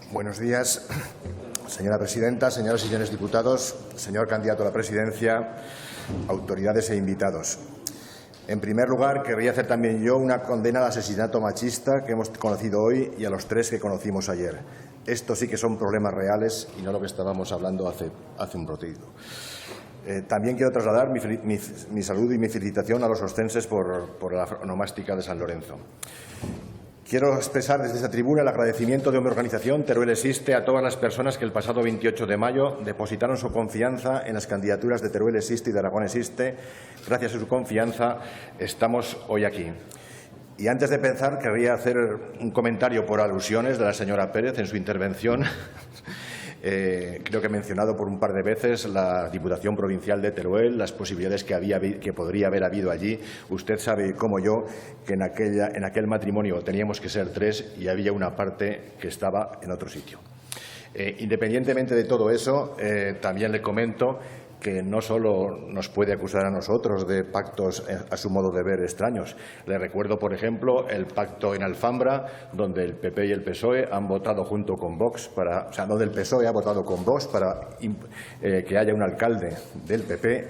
Buenos días, señora presidenta, señoras y señores diputados, señor candidato a la presidencia, autoridades e invitados. En primer lugar, querría hacer también yo una condena al asesinato machista que hemos conocido hoy y a los 3 que conocimos ayer. Estos sí que son problemas reales y no lo que estábamos hablando hace un ratito. También quiero trasladar mi salud y mi felicitación a los ostenses por la onomástica de San Lorenzo. Quiero expresar desde esta tribuna el agradecimiento de mi organización, Teruel Existe, a todas las personas que el pasado 28 de mayo depositaron su confianza en las candidaturas de Teruel Existe y de Aragón Existe. Gracias a su confianza estamos hoy aquí. Y antes de empezar, querría hacer un comentario por alusiones de la señora Pérez en su intervención. Creo que he mencionado por un par de veces la Diputación Provincial de Teruel, las posibilidades que podría haber habido allí. Usted sabe, como yo, que en aquel matrimonio teníamos que ser 3 y había una parte que estaba en otro sitio. Independientemente de todo eso, también le comento que no solo nos puede acusar a nosotros de pactos a su modo de ver extraños. Le recuerdo, por ejemplo, el pacto en Alfambra, donde el PP y el PSOE han votado junto con Vox donde el PSOE ha votado con Vox para que haya un alcalde del PP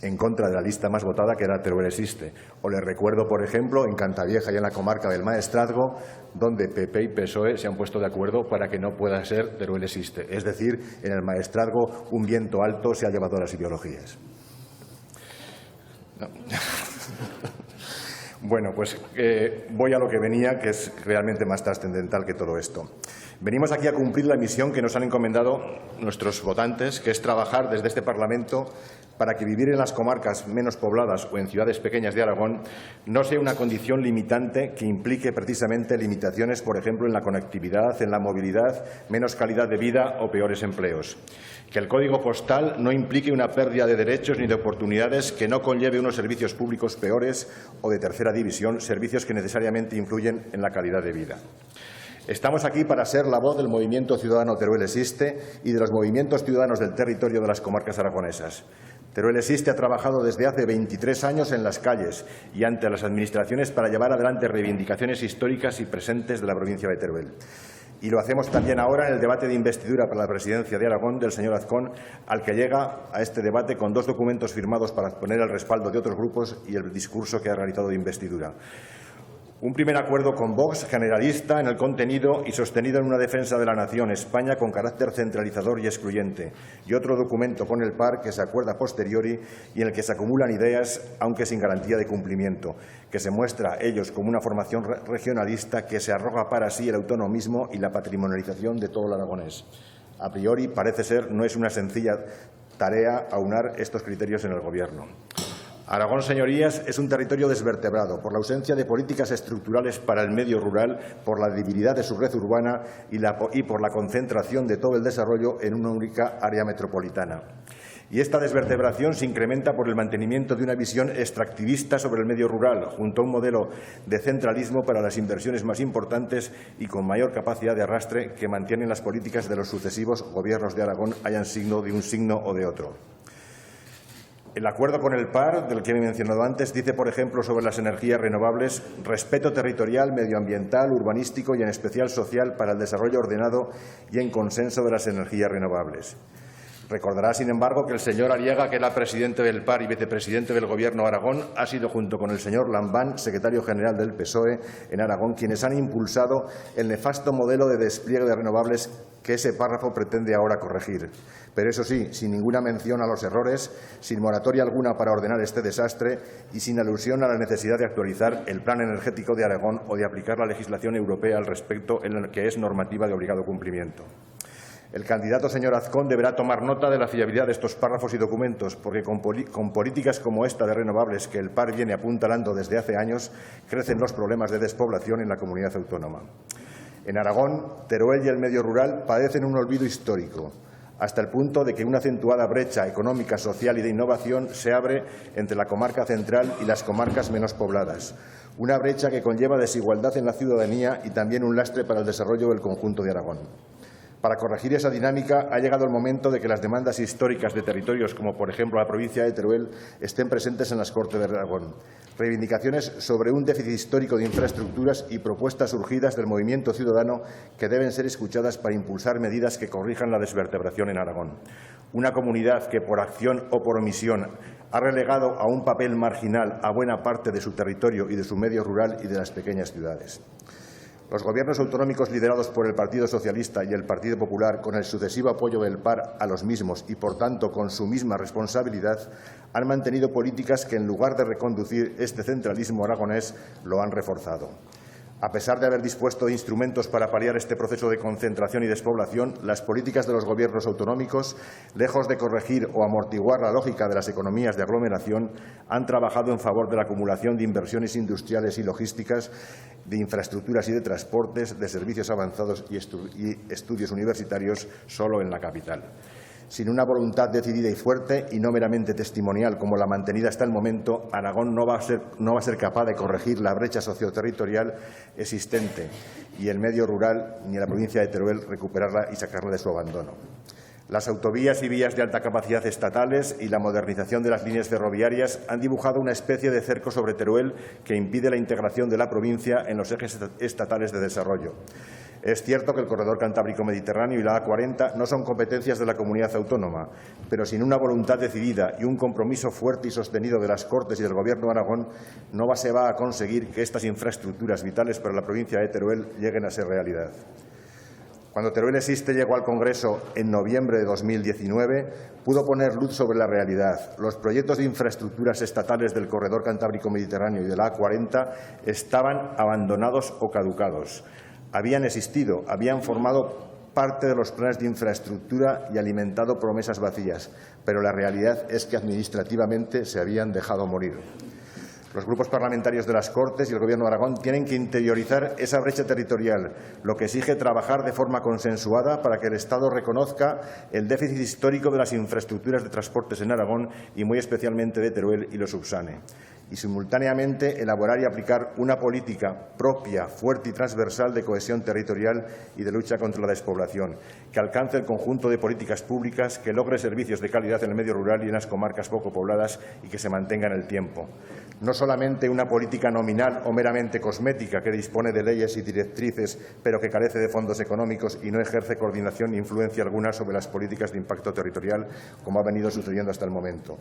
en contra de la lista más votada, que era Teruel Existe. O le recuerdo, por ejemplo, en Cantavieja y en la comarca del Maestrazgo, donde PP y PSOE se han puesto de acuerdo para que no pueda ser Teruel Existe. Es decir, en el Maestrazgo un viento alto se ha llevado a las ideologías. No. Bueno, pues voy a lo que venía, que es realmente más trascendental que todo esto. Venimos aquí a cumplir la misión que nos han encomendado nuestros votantes, que es trabajar desde este Parlamento para que vivir en las comarcas menos pobladas o en ciudades pequeñas de Aragón no sea una condición limitante que implique precisamente limitaciones, por ejemplo, en la conectividad, en la movilidad, menos calidad de vida o peores empleos. Que el código postal no implique una pérdida de derechos ni de oportunidades que no conlleve unos servicios públicos peores o de tercera división, servicios que necesariamente influyen en la calidad de vida. Estamos aquí para ser la voz del movimiento ciudadano Teruel Existe y de los movimientos ciudadanos del territorio de las comarcas aragonesas. Teruel Existe ha trabajado desde hace 23 años en las calles y ante las administraciones para llevar adelante reivindicaciones históricas y presentes de la provincia de Teruel. Y lo hacemos también ahora en el debate de investidura para la presidencia de Aragón del señor Azcón, al que llega a este debate con 2 documentos firmados para poner el respaldo de otros grupos y el discurso que ha realizado de investidura. Un primer acuerdo con Vox, generalista en el contenido y sostenido en una defensa de la nación, España, con carácter centralizador y excluyente. Y otro documento con el PAR que se acuerda a posteriori y en el que se acumulan ideas, aunque sin garantía de cumplimiento, que se muestra ellos como una formación regionalista que se arroga para sí el autonomismo y la patrimonialización de todo el aragonés. A priori, parece ser, no es una sencilla tarea aunar estos criterios en el Gobierno. Aragón, señorías, es un territorio desvertebrado por la ausencia de políticas estructurales para el medio rural, por la debilidad de su red urbana y por la concentración de todo el desarrollo en una única área metropolitana. Y esta desvertebración se incrementa por el mantenimiento de una visión extractivista sobre el medio rural, junto a un modelo de centralismo para las inversiones más importantes y con mayor capacidad de arrastre que mantienen las políticas de los sucesivos gobiernos de Aragón, hayan sido de un signo o de otro. El acuerdo con el PAR, del que he mencionado antes, dice, por ejemplo, sobre las energías renovables, respeto territorial, medioambiental, urbanístico y, en especial, social para el desarrollo ordenado y en consenso de las energías renovables. Recordará, sin embargo, que el señor Ariaga, que era presidente del PAR y vicepresidente del Gobierno de Aragón, ha sido, junto con el señor Lambán, secretario general del PSOE en Aragón, quienes han impulsado el nefasto modelo de despliegue de renovables que ese párrafo pretende ahora corregir. Pero eso sí, sin ninguna mención a los errores, sin moratoria alguna para ordenar este desastre y sin alusión a la necesidad de actualizar el Plan Energético de Aragón o de aplicar la legislación europea al respecto, en la que es normativa de obligado cumplimiento. El candidato señor Azcón deberá tomar nota de la fiabilidad de estos párrafos y documentos, porque con políticas como esta de renovables que el PAR viene apuntalando desde hace años, crecen los problemas de despoblación en la comunidad autónoma. En Aragón, Teruel y el medio rural padecen un olvido histórico, hasta el punto de que una acentuada brecha económica, social y de innovación se abre entre la comarca central y las comarcas menos pobladas. Una brecha que conlleva desigualdad en la ciudadanía y también un lastre para el desarrollo del conjunto de Aragón. Para corregir esa dinámica ha llegado el momento de que las demandas históricas de territorios como, por ejemplo, la provincia de Teruel estén presentes en las Cortes de Aragón. Reivindicaciones sobre un déficit histórico de infraestructuras y propuestas surgidas del movimiento ciudadano que deben ser escuchadas para impulsar medidas que corrijan la desvertebración en Aragón. Una comunidad que, por acción o por omisión, ha relegado a un papel marginal a buena parte de su territorio y de su medio rural y de las pequeñas ciudades. Los gobiernos autonómicos liderados por el Partido Socialista y el Partido Popular, con el sucesivo apoyo del PAR a los mismos y, por tanto, con su misma responsabilidad, han mantenido políticas que, en lugar de reconducir este centralismo aragonés, lo han reforzado. A pesar de haber dispuesto de instrumentos para paliar este proceso de concentración y despoblación, las políticas de los gobiernos autonómicos, lejos de corregir o amortiguar la lógica de las economías de aglomeración, han trabajado en favor de la acumulación de inversiones industriales y logísticas, de infraestructuras y de transportes, de servicios avanzados y estudios universitarios solo en la capital. Sin una voluntad decidida y fuerte, y no meramente testimonial como la mantenida hasta el momento, Aragón no va a ser capaz de corregir la brecha socioterritorial existente y el medio rural, ni la provincia de Teruel recuperarla y sacarla de su abandono. Las autovías y vías de alta capacidad estatales y la modernización de las líneas ferroviarias han dibujado una especie de cerco sobre Teruel que impide la integración de la provincia en los ejes estatales de desarrollo. Es cierto que el Corredor Cantábrico Mediterráneo y la A40 no son competencias de la comunidad autónoma, pero sin una voluntad decidida y un compromiso fuerte y sostenido de las Cortes y del Gobierno de Aragón, no se va a conseguir que estas infraestructuras vitales para la provincia de Teruel lleguen a ser realidad. Cuando Teruel Existe llegó al Congreso en noviembre de 2019, pudo poner luz sobre la realidad. Los proyectos de infraestructuras estatales del Corredor Cantábrico Mediterráneo y de la A40 estaban abandonados o caducados. Habían existido, habían formado parte de los planes de infraestructura y alimentado promesas vacías, pero la realidad es que administrativamente se habían dejado morir. Los grupos parlamentarios de las Cortes y el Gobierno de Aragón tienen que interiorizar esa brecha territorial, lo que exige trabajar de forma consensuada para que el Estado reconozca el déficit histórico de las infraestructuras de transportes en Aragón y muy especialmente de Teruel y lo subsane. Y simultáneamente elaborar y aplicar una política propia, fuerte y transversal de cohesión territorial y de lucha contra la despoblación, que alcance el conjunto de políticas públicas, que logre servicios de calidad en el medio rural y en las comarcas poco pobladas y que se mantenga en el tiempo. No solamente una política nominal o meramente cosmética que dispone de leyes y directrices, pero que carece de fondos económicos y no ejerce coordinación ni influencia alguna sobre las políticas de impacto territorial, como ha venido sucediendo hasta el momento.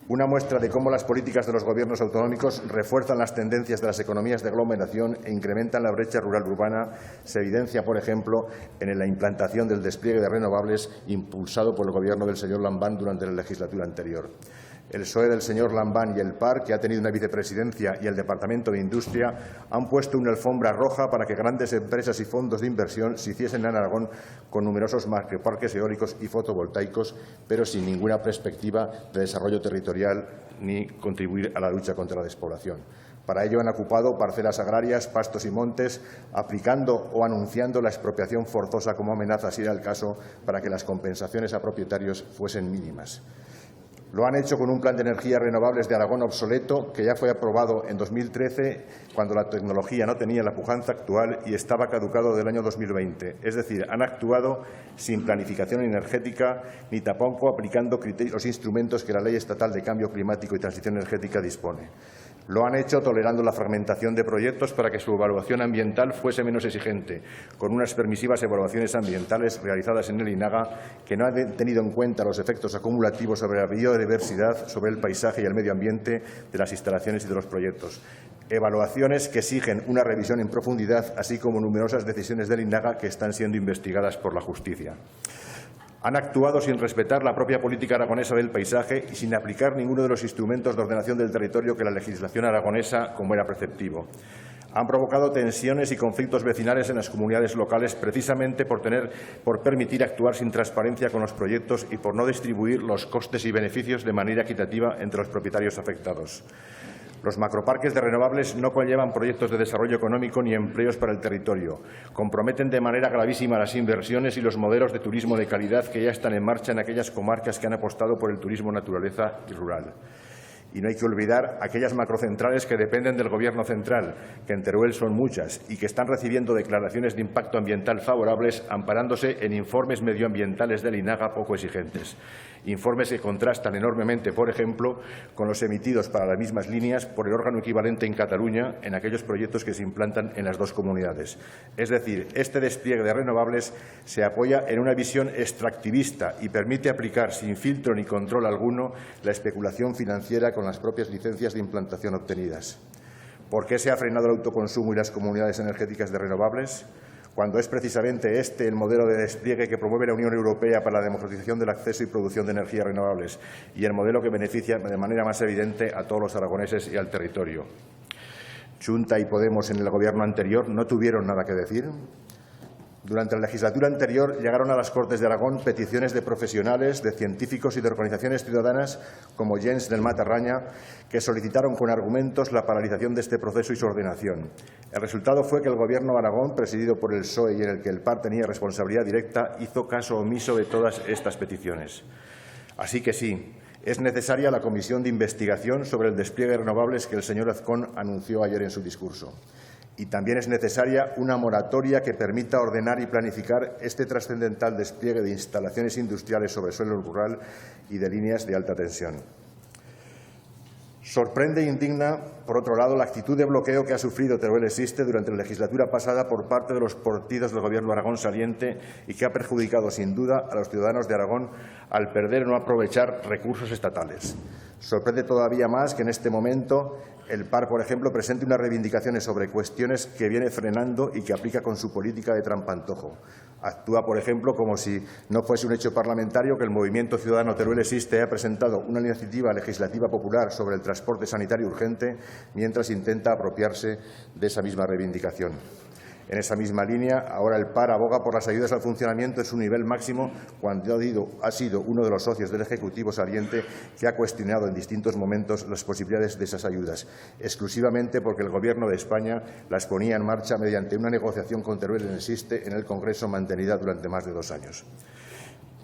Una muestra de cómo las políticas de los gobiernos autonómicos refuerzan las tendencias de las economías de aglomeración e incrementan la brecha rural-urbana se evidencia, por ejemplo, en la implantación del despliegue de renovables impulsado por el Gobierno del señor Lambán durante la legislatura anterior. El PSOE del señor Lambán y el PAR, que ha tenido una vicepresidencia, y el Departamento de Industria han puesto una alfombra roja para que grandes empresas y fondos de inversión se hiciesen en Aragón con numerosos macroparques eólicos y fotovoltaicos, pero sin ninguna perspectiva de desarrollo territorial ni contribuir a la lucha contra la despoblación. Para ello han ocupado parcelas agrarias, pastos y montes, aplicando o anunciando la expropiación forzosa como amenaza, si era el caso, para que las compensaciones a propietarios fuesen mínimas. Lo han hecho con un plan de energías renovables de Aragón obsoleto que ya fue aprobado en 2013, cuando la tecnología no tenía la pujanza actual y estaba caducado del año 2020. Es decir, han actuado sin planificación energética ni tampoco aplicando los instrumentos que la Ley Estatal de Cambio Climático y Transición Energética dispone. Lo han hecho tolerando la fragmentación de proyectos para que su evaluación ambiental fuese menos exigente, con unas permisivas evaluaciones ambientales realizadas en el INAGA que no han tenido en cuenta los efectos acumulativos sobre la biodiversidad, sobre el paisaje y el medio ambiente de las instalaciones y de los proyectos. Evaluaciones que exigen una revisión en profundidad, así como numerosas decisiones del INAGA que están siendo investigadas por la justicia. Han actuado sin respetar la propia política aragonesa del paisaje y sin aplicar ninguno de los instrumentos de ordenación del territorio que la legislación aragonesa, como era preceptivo. Han provocado tensiones y conflictos vecinales en las comunidades locales precisamente por permitir actuar sin transparencia con los proyectos y por no distribuir los costes y beneficios de manera equitativa entre los propietarios afectados. Los macroparques de renovables no conllevan proyectos de desarrollo económico ni empleos para el territorio. Comprometen de manera gravísima las inversiones y los modelos de turismo de calidad que ya están en marcha en aquellas comarcas que han apostado por el turismo naturaleza y rural. Y no hay que olvidar aquellas macrocentrales que dependen del Gobierno central, que en Teruel son muchas, y que están recibiendo declaraciones de impacto ambiental favorables amparándose en informes medioambientales del INAGA poco exigentes. Informes que contrastan enormemente, por ejemplo, con los emitidos para las mismas líneas por el órgano equivalente en Cataluña en aquellos proyectos que se implantan en las dos comunidades. Es decir, este despliegue de renovables se apoya en una visión extractivista y permite aplicar sin filtro ni control alguno la especulación financiera con las propias licencias de implantación obtenidas. ¿Por qué se ha frenado el autoconsumo y las comunidades energéticas de renovables? Cuando es precisamente este el modelo de despliegue que promueve la Unión Europea para la democratización del acceso y producción de energías renovables y el modelo que beneficia de manera más evidente a todos los aragoneses y al territorio. Xunta y Podemos en el Gobierno anterior no tuvieron nada que decir. Durante la legislatura anterior llegaron a las Cortes de Aragón peticiones de profesionales, de científicos y de organizaciones ciudadanas como Gens del Matarraña, que solicitaron con argumentos la paralización de este proceso y su ordenación. El resultado fue que el Gobierno de Aragón, presidido por el PSOE y en el que el PAR tenía responsabilidad directa, hizo caso omiso de todas estas peticiones. Así que sí, es necesaria la comisión de investigación sobre el despliegue de renovables que el señor Azcón anunció ayer en su discurso. Y también es necesaria una moratoria que permita ordenar y planificar este trascendental despliegue de instalaciones industriales sobre suelo rural y de líneas de alta tensión. Sorprende e indigna, por otro lado, la actitud de bloqueo que ha sufrido Teruel Existe durante la legislatura pasada por parte de los partidos del Gobierno de Aragón saliente y que ha perjudicado, sin duda, a los ciudadanos de Aragón al perder o no aprovechar recursos estatales. Sorprende todavía más que en este momento el PAR, por ejemplo, presente unas reivindicaciones sobre cuestiones que viene frenando y que aplica con su política de trampantojo. Actúa, por ejemplo, como si no fuese un hecho parlamentario que el Movimiento Ciudadano Teruel Existe haya presentado una iniciativa legislativa popular sobre el transporte sanitario urgente, mientras intenta apropiarse de esa misma reivindicación. En esa misma línea, ahora el PAR aboga por las ayudas al funcionamiento en su nivel máximo, cuando ha sido uno de los socios del Ejecutivo saliente que ha cuestionado en distintos momentos las posibilidades de esas ayudas, exclusivamente porque el Gobierno de España las ponía en marcha mediante una negociación con Teruel Existe en el Congreso mantenida durante más de 2 años.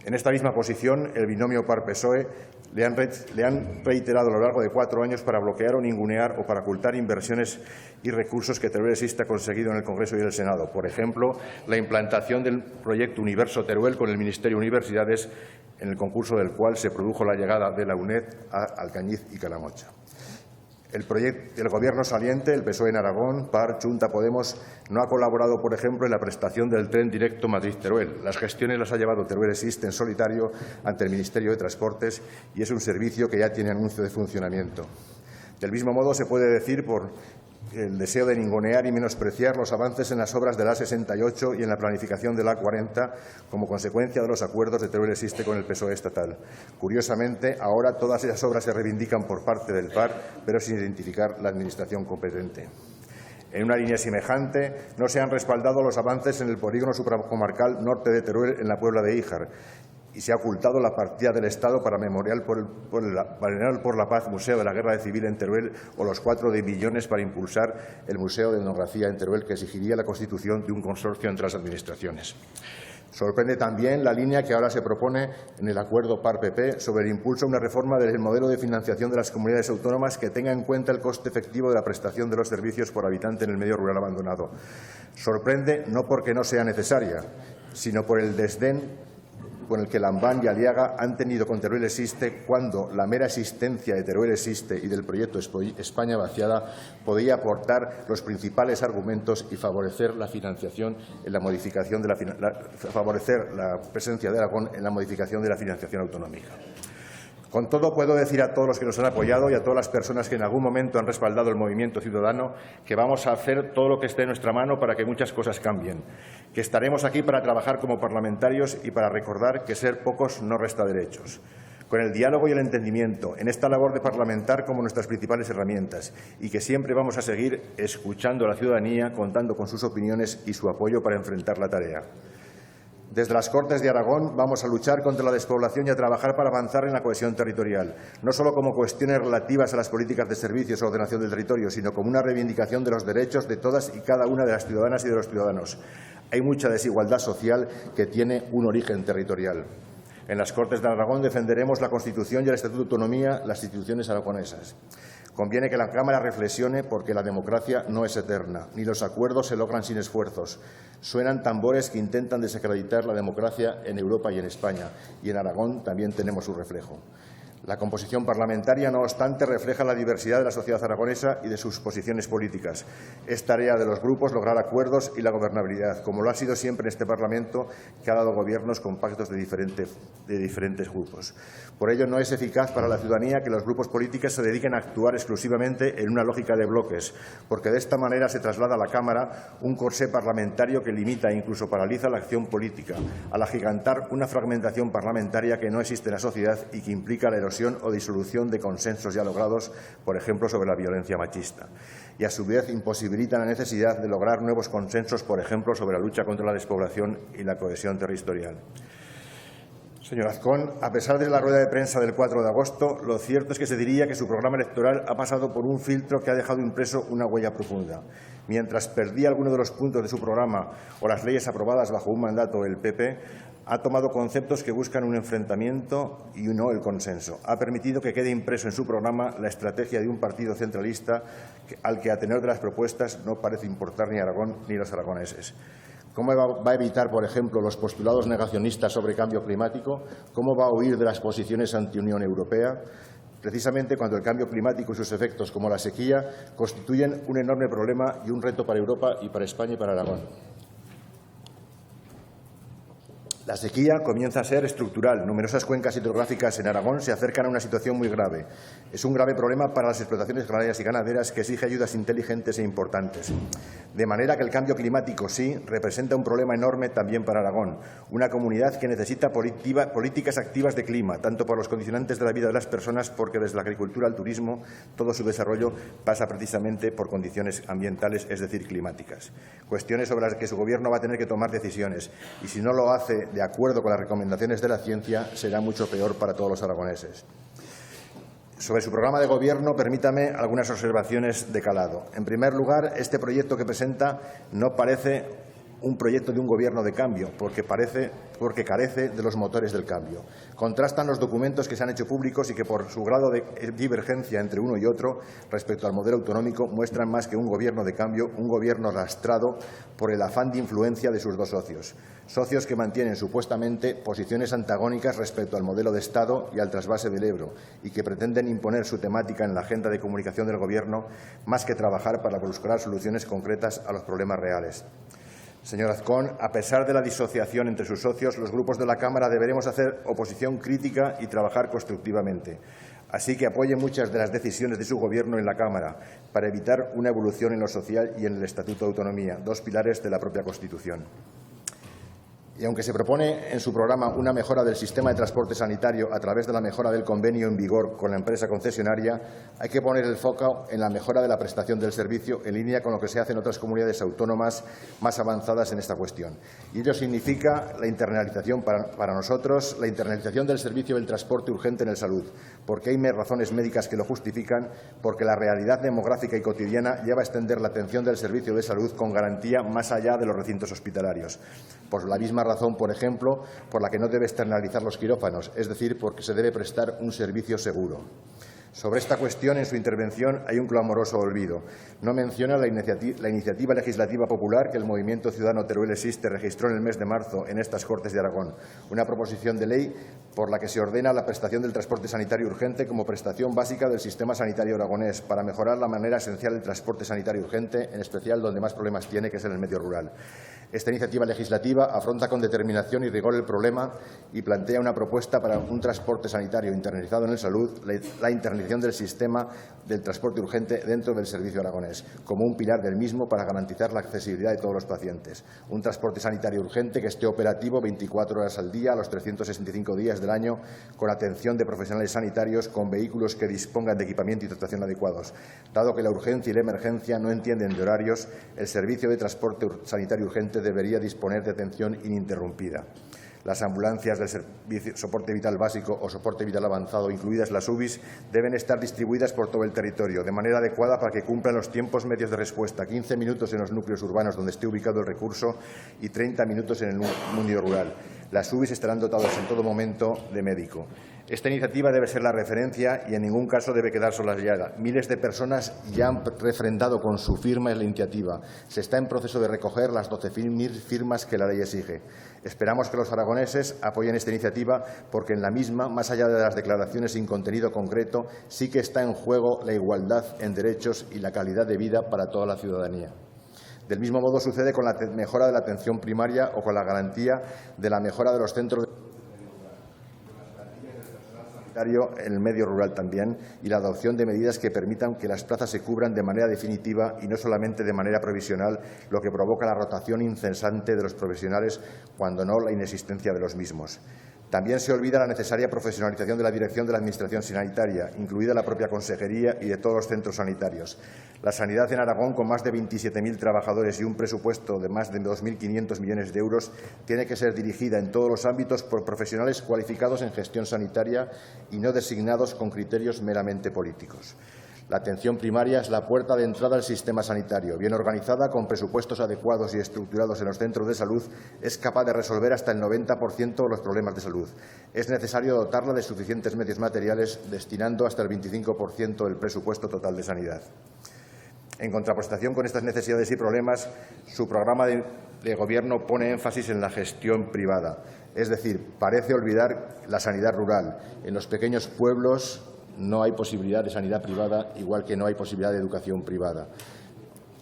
En esta misma posición, el binomio PAR-PSOE le han reiterado a lo largo de 4 años para bloquear o ningunear o para ocultar inversiones y recursos que Teruel Existe ha conseguido en el Congreso y en el Senado. Por ejemplo, la implantación del proyecto Universo Teruel con el Ministerio de Universidades, en el concurso del cual se produjo la llegada de la UNED a Alcañiz y Calamocha. El Gobierno saliente, el PSOE en Aragón, PAR, Xunta, Podemos, no ha colaborado, por ejemplo, en la prestación del tren directo Madrid-Teruel. Las gestiones las ha llevado Teruel Existe en solitario ante el Ministerio de Transportes y es un servicio que ya tiene anuncio de funcionamiento. Del mismo modo, se puede decir por el deseo de ningunear y menospreciar los avances en las obras de la A68 y en la planificación de la A40 como consecuencia de los acuerdos de Teruel Existe con el PSOE estatal. Curiosamente, ahora todas esas obras se reivindican por parte del PAR, pero sin identificar la Administración competente. En una línea semejante, no se han respaldado los avances en el polígono supracomarcal norte de Teruel en la Puebla de Híjar y se ha ocultado la partida del Estado para Memorial por la Paz, Museo de la Guerra Civil en Teruel o los 4 millones para impulsar el Museo de Etnografía en Teruel, que exigiría la constitución de un consorcio entre las administraciones. Sorprende también la línea que ahora se propone en el acuerdo PAR-PP sobre el impulso a una reforma del modelo de financiación de las comunidades autónomas que tenga en cuenta el coste efectivo de la prestación de los servicios por habitante en el medio rural abandonado. Sorprende no porque no sea necesaria, sino por el desdén con el que Lambán y Aliaga han tenido con Teruel Existe cuando la mera existencia de Teruel Existe y del proyecto España Vaciada podía aportar los principales argumentos y favorecer la financiación en la modificación de favorecer la presencia de Aragón en la modificación de la financiación autonómica. Con todo, puedo decir a todos los que nos han apoyado y a todas las personas que en algún momento han respaldado el movimiento ciudadano que vamos a hacer todo lo que esté en nuestra mano para que muchas cosas cambien, que estaremos aquí para trabajar como parlamentarios y para recordar que ser pocos no resta derechos, con el diálogo y el entendimiento en esta labor de parlamentar como nuestras principales herramientas y que siempre vamos a seguir escuchando a la ciudadanía, contando con sus opiniones y su apoyo para enfrentar la tarea. Desde las Cortes de Aragón vamos a luchar contra la despoblación y a trabajar para avanzar en la cohesión territorial, no solo como cuestiones relativas a las políticas de servicios o ordenación del territorio, sino como una reivindicación de los derechos de todas y cada una de las ciudadanas y de los ciudadanos. Hay mucha desigualdad social que tiene un origen territorial. En las Cortes de Aragón defenderemos la Constitución y el Estatuto de Autonomía, las instituciones aragonesas. Conviene que la Cámara reflexione porque la democracia no es eterna, ni los acuerdos se logran sin esfuerzos. Suenan tambores que intentan desacreditar la democracia en Europa y en España, y en Aragón también tenemos su reflejo. La composición parlamentaria, no obstante, refleja la diversidad de la sociedad aragonesa y de sus posiciones políticas. Es tarea de los grupos lograr acuerdos y la gobernabilidad, como lo ha sido siempre en este Parlamento, que ha dado gobiernos compactos de diferentes grupos. Por ello, no es eficaz para la ciudadanía que los grupos políticos se dediquen a actuar exclusivamente en una lógica de bloques, porque de esta manera se traslada a la Cámara un corsé parlamentario que limita e incluso paraliza la acción política, al agigantar una fragmentación parlamentaria que no existe en la sociedad y que implica la erosión o disolución de consensos ya logrados, por ejemplo, sobre la violencia machista. Y, a su vez, imposibilita la necesidad de lograr nuevos consensos, por ejemplo, sobre la lucha contra la despoblación y la cohesión territorial. Señor Azcón, a pesar de la rueda de prensa del 4 de agosto, lo cierto es que se diría que su programa electoral ha pasado por un filtro que ha dejado impreso una huella profunda. Mientras perdía alguno de los puntos de su programa o las leyes aprobadas bajo un mandato del PP, ha tomado conceptos que buscan un enfrentamiento y no el consenso. Ha permitido que quede impreso en su programa la estrategia de un partido centralista al que, a tenor de las propuestas, no parece importar ni Aragón ni los aragoneses. ¿Cómo va a evitar, por ejemplo, los postulados negacionistas sobre cambio climático? ¿Cómo va a huir de las posiciones anti-Unión Europea? Precisamente cuando el cambio climático y sus efectos, como la sequía, constituyen un enorme problema y un reto para Europa y para España y para Aragón. La sequía comienza a ser estructural. Numerosas cuencas hidrográficas en Aragón se acercan a una situación muy grave. Es un grave problema para las explotaciones agrarias y ganaderas que exige ayudas inteligentes e importantes. De manera que el cambio climático sí representa un problema enorme también para Aragón, una comunidad que necesita políticas activas de clima, tanto por los condicionantes de la vida de las personas, porque desde la agricultura al turismo todo su desarrollo pasa precisamente por condiciones ambientales, es decir, climáticas. Cuestiones sobre las que su Gobierno va a tener que tomar decisiones y, si no lo hace de acuerdo con las recomendaciones de la ciencia, será mucho peor para todos los aragoneses. Sobre su programa de Gobierno, permítame algunas observaciones de calado. En primer lugar, este proyecto que presenta no parece un proyecto de un Gobierno de cambio, porque carece de los motores del cambio. Contrastan los documentos que se han hecho públicos y que, por su grado de divergencia entre uno y otro respecto al modelo autonómico, muestran más que un Gobierno de cambio, un Gobierno lastrado por el afán de influencia de sus dos socios. Socios que mantienen supuestamente posiciones antagónicas respecto al modelo de Estado y al trasvase del Ebro y que pretenden imponer su temática en la agenda de comunicación del Gobierno más que trabajar para buscar soluciones concretas a los problemas reales. Señor Azcón, a pesar de la disociación entre sus socios, los grupos de la Cámara deberemos hacer oposición crítica y trabajar constructivamente. Así que apoye muchas de las decisiones de su Gobierno en la Cámara para evitar una evolución en lo social y en el Estatuto de Autonomía, dos pilares de la propia Constitución. Y aunque se propone en su programa una mejora del sistema de transporte sanitario a través de la mejora del convenio en vigor con la empresa concesionaria, hay que poner el foco en la mejora de la prestación del servicio, en línea con lo que se hace en otras comunidades autónomas más avanzadas en esta cuestión. Y ello significa la internalización, para nosotros, la internalización del servicio del transporte urgente en el salud, porque hay razones médicas que lo justifican, porque la realidad demográfica y cotidiana lleva a extender la atención del servicio de salud con garantía más allá de los recintos hospitalarios. Por la misma razón, por ejemplo, por la que no debe externalizar los quirófanos, es decir, porque se debe prestar un servicio seguro. Sobre esta cuestión, en su intervención, hay un clamoroso olvido. No menciona la iniciativa legislativa popular que el Movimiento Ciudadano Teruel Existe registró en el mes de marzo en estas Cortes de Aragón, una proposición de ley por la que se ordena la prestación del transporte sanitario urgente como prestación básica del sistema sanitario aragonés para mejorar la manera esencial del transporte sanitario urgente, en especial donde más problemas tiene, que es en el medio rural. Esta iniciativa legislativa afronta con determinación y rigor el problema y plantea una propuesta para un transporte sanitario internalizado en el salud, la internalización del sistema del transporte urgente dentro del servicio aragonés, como un pilar del mismo para garantizar la accesibilidad de todos los pacientes. Un transporte sanitario urgente que esté operativo 24 horas al día, a los 365 días del año, con atención de profesionales sanitarios, con vehículos que dispongan de equipamiento y dotación adecuados. Dado que la urgencia y la emergencia no entienden de horarios, el servicio de transporte sanitario urgente debería disponer de atención ininterrumpida. Las ambulancias del servicio soporte vital básico o soporte vital avanzado, incluidas las UBIs, deben estar distribuidas por todo el territorio, de manera adecuada para que cumplan los tiempos medios de respuesta, 15 minutos en los núcleos urbanos donde esté ubicado el recurso y 30 minutos en el mundo rural. Las UBIs estarán dotados en todo momento de médico. Esta iniciativa debe ser la referencia y en ningún caso debe quedar soslayada. Miles de personas ya han refrendado con su firma la iniciativa. Se está en proceso de recoger las 12.000 firmas que la ley exige. Esperamos que los aragoneses apoyen esta iniciativa porque en la misma, más allá de las declaraciones sin contenido concreto, sí que está en juego la igualdad en derechos y la calidad de vida para toda la ciudadanía. Del mismo modo sucede con la mejora de la atención primaria o con la garantía de la mejora de los centros de en el medio rural también y la adopción de medidas que permitan que las plazas se cubran de manera definitiva y no solamente de manera provisional, lo que provoca la rotación incesante de los profesionales, cuando no la inexistencia de los mismos. También se olvida la necesaria profesionalización de la dirección de la Administración sanitaria, incluida la propia Consejería y de todos los centros sanitarios. La sanidad en Aragón, con más de 27.000 trabajadores y un presupuesto de más de 2.500 millones de euros, tiene que ser dirigida en todos los ámbitos por profesionales cualificados en gestión sanitaria y no designados con criterios meramente políticos. La atención primaria es la puerta de entrada al sistema sanitario. Bien organizada, con presupuestos adecuados y estructurados en los centros de salud, es capaz de resolver hasta el 90% de los problemas de salud. Es necesario dotarla de suficientes medios materiales, destinando hasta el 25% del presupuesto total de sanidad. En contraprestación con estas necesidades y problemas, su programa de Gobierno pone énfasis en la gestión privada. Es decir, parece olvidar la sanidad rural. En los pequeños pueblos no hay posibilidad de sanidad privada, igual que no hay posibilidad de educación privada.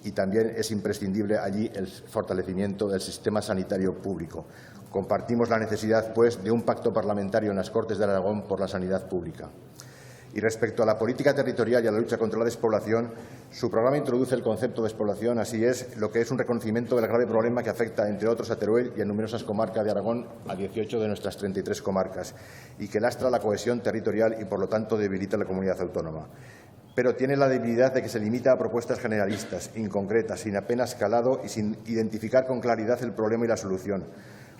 Y también es imprescindible allí el fortalecimiento del sistema sanitario público. Compartimos la necesidad, pues, de un pacto parlamentario en las Cortes de Aragón por la sanidad pública. Y respecto a la política territorial y a la lucha contra la despoblación, su programa introduce el concepto de despoblación, así es, lo que es un reconocimiento del grave problema que afecta, entre otros, a Teruel y a numerosas comarcas de Aragón, a 18 de nuestras 33 comarcas, y que lastra la cohesión territorial y, por lo tanto, debilita la comunidad autónoma. Pero tiene la debilidad de que se limita a propuestas generalistas, inconcretas, sin apenas calado y sin identificar con claridad el problema y la solución.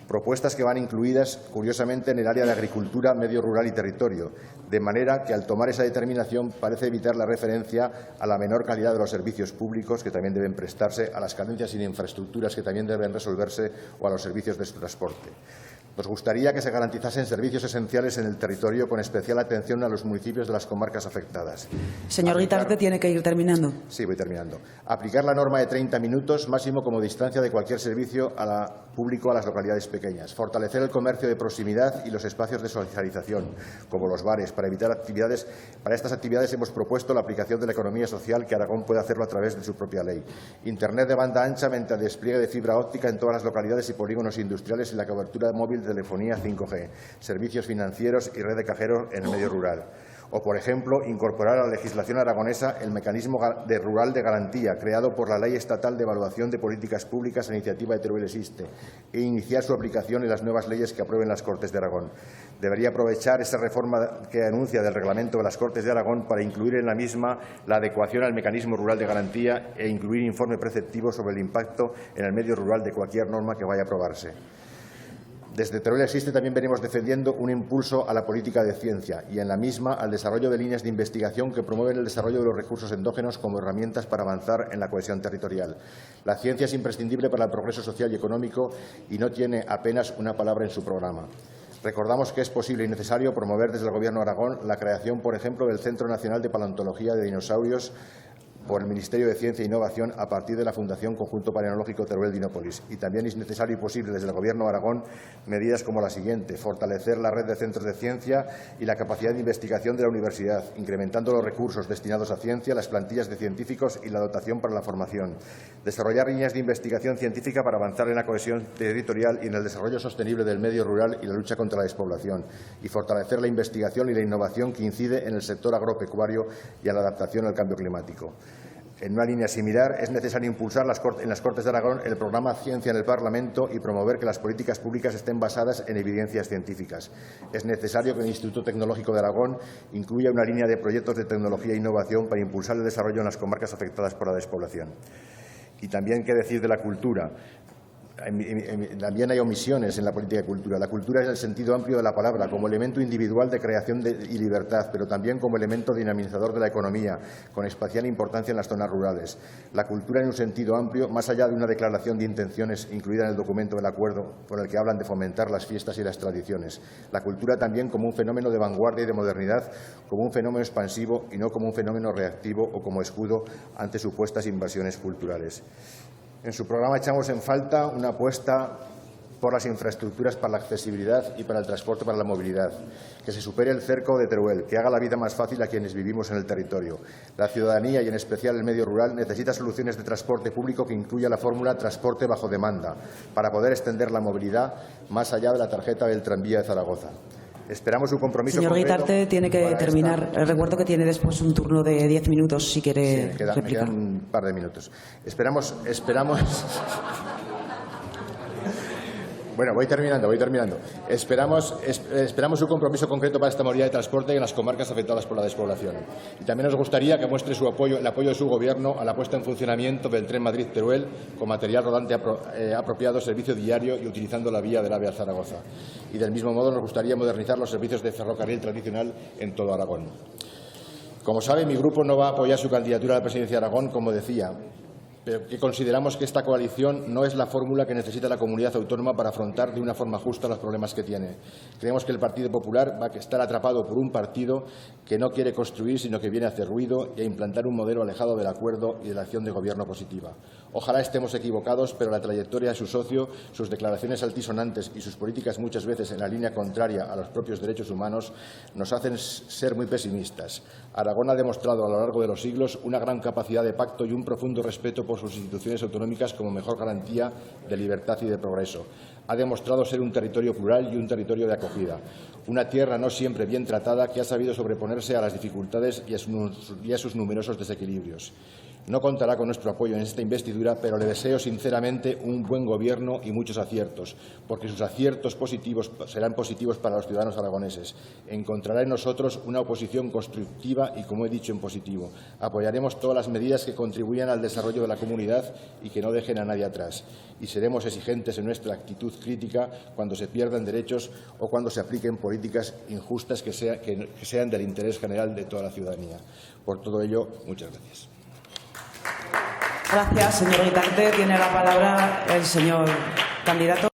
Propuestas que van incluidas, curiosamente, en el área de agricultura, medio rural y territorio, de manera que, al tomar esa determinación, parece evitar la referencia a la menor calidad de los servicios públicos que también deben prestarse, a las carencias en infraestructuras que también deben resolverse o a los servicios de transporte. Nos gustaría que se garantizasen servicios esenciales en el territorio, con especial atención a los municipios de las comarcas afectadas. Señor Guitarte, tiene que ir terminando. Sí, voy terminando. Aplicar la norma de 30 minutos máximo como distancia de cualquier servicio público a las localidades pequeñas. Fortalecer el comercio de proximidad y los espacios de socialización, como los bares. Para estas actividades hemos propuesto la aplicación de la economía social, que Aragón puede hacerlo a través de su propia ley. Internet de banda ancha mediante despliegue de fibra óptica en todas las localidades y polígonos industriales y la cobertura móvil de telefonía 5G, servicios financieros y red de cajeros en el medio rural. O, por ejemplo, incorporar a la legislación aragonesa el mecanismo rural de garantía, creado por la Ley Estatal de Evaluación de Políticas Públicas a iniciativa de Teruel Existe, e iniciar su aplicación en las nuevas leyes que aprueben las Cortes de Aragón. Debería aprovechar esa reforma que anuncia del reglamento de las Cortes de Aragón para incluir en la misma la adecuación al mecanismo rural de garantía e incluir informe preceptivo sobre el impacto en el medio rural de cualquier norma que vaya a aprobarse. Desde Teruel Existe también venimos defendiendo un impulso a la política de ciencia y, en la misma, al desarrollo de líneas de investigación que promueven el desarrollo de los recursos endógenos como herramientas para avanzar en la cohesión territorial. La ciencia es imprescindible para el progreso social y económico y no tiene apenas una palabra en su programa. Recordamos que es posible y necesario promover desde el Gobierno de Aragón la creación, por ejemplo, del Centro Nacional de Paleontología de Dinosaurios por el Ministerio de Ciencia e Innovación a partir de la Fundación Conjunto Paleonológico Teruel-Dinópolis. Y también es necesario y posible desde el Gobierno de Aragón medidas como la siguiente: fortalecer la red de centros de ciencia y la capacidad de investigación de la universidad, incrementando los recursos destinados a ciencia, las plantillas de científicos y la dotación para la formación. Desarrollar líneas de investigación científica para avanzar en la cohesión territorial y en el desarrollo sostenible del medio rural y la lucha contra la despoblación. Y fortalecer la investigación y la innovación que incide en el sector agropecuario y en la adaptación al cambio climático. En una línea similar, es necesario impulsar en las Cortes de Aragón el programa Ciencia en el Parlamento y promover que las políticas públicas estén basadas en evidencias científicas. Es necesario que el Instituto Tecnológico de Aragón incluya una línea de proyectos de tecnología e innovación para impulsar el desarrollo en las comarcas afectadas por la despoblación. Y también, ¿qué decir de la cultura? también hay omisiones en la política de cultura. La cultura es el sentido amplio de la palabra, como elemento individual de creación y libertad, pero también como elemento dinamizador de la economía, con especial importancia en las zonas rurales. La cultura en un sentido amplio, más allá de una declaración de intenciones incluida en el documento del acuerdo por el que hablan de fomentar las fiestas y las tradiciones. La cultura también como un fenómeno de vanguardia y de modernidad, como un fenómeno expansivo y no como un fenómeno reactivo o como escudo ante supuestas invasiones culturales. En su programa echamos en falta una apuesta por las infraestructuras para la accesibilidad y para el transporte, para la movilidad, que se supere el cerco de Teruel, que haga la vida más fácil a quienes vivimos en el territorio. La ciudadanía y en especial el medio rural necesita soluciones de transporte público que incluya la fórmula transporte bajo demanda para poder extender la movilidad más allá de la tarjeta del tranvía de Zaragoza. Esperamos su compromiso. Señor Guitarte, tiene que terminar. Recuerdo que tiene después un turno de 10 minutos si quiere me quedan un par de minutos. Esperamos. Bueno, voy terminando. Esperamos su compromiso concreto para esta modalidad de transporte en las comarcas afectadas por la despoblación. Y también nos gustaría que muestre el apoyo de su Gobierno a la puesta en funcionamiento del tren Madrid-Teruel con material rodante apropiado, servicio diario y utilizando la vía del AVE a Zaragoza. Y del mismo modo nos gustaría modernizar los servicios de ferrocarril tradicional en todo Aragón. Como sabe, mi grupo no va a apoyar su candidatura a la presidencia de Aragón, como decía, pero que consideramos que esta coalición no es la fórmula que necesita la comunidad autónoma para afrontar de una forma justa los problemas que tiene. Creemos que el Partido Popular va a estar atrapado por un partido que no quiere construir, sino que viene a hacer ruido y a implantar un modelo alejado del acuerdo y de la acción de gobierno positiva. Ojalá estemos equivocados, pero la trayectoria de su socio, sus declaraciones altisonantes y sus políticas muchas veces en la línea contraria a los propios derechos humanos nos hacen ser muy pesimistas. Aragón ha demostrado a lo largo de los siglos una gran capacidad de pacto y un profundo respeto por sus instituciones autonómicas como mejor garantía de libertad y de progreso. Ha demostrado ser un territorio plural y un territorio de acogida. Una tierra no siempre bien tratada que ha sabido sobreponerse a las dificultades y a sus numerosos desequilibrios. No contará con nuestro apoyo en esta investidura, pero le deseo sinceramente un buen gobierno y muchos aciertos, porque sus aciertos positivos serán positivos para los ciudadanos aragoneses. Encontrará en nosotros una oposición constructiva y, como he dicho, en positivo. Apoyaremos todas las medidas que contribuyan al desarrollo de la comunidad y que no dejen a nadie atrás. Y seremos exigentes en nuestra actitud crítica cuando se pierdan derechos o cuando se apliquen políticas injustas que sean del interés general de toda la ciudadanía. Por todo ello, muchas gracias. Gracias, señor Guitarte. Tiene la palabra el señor candidato.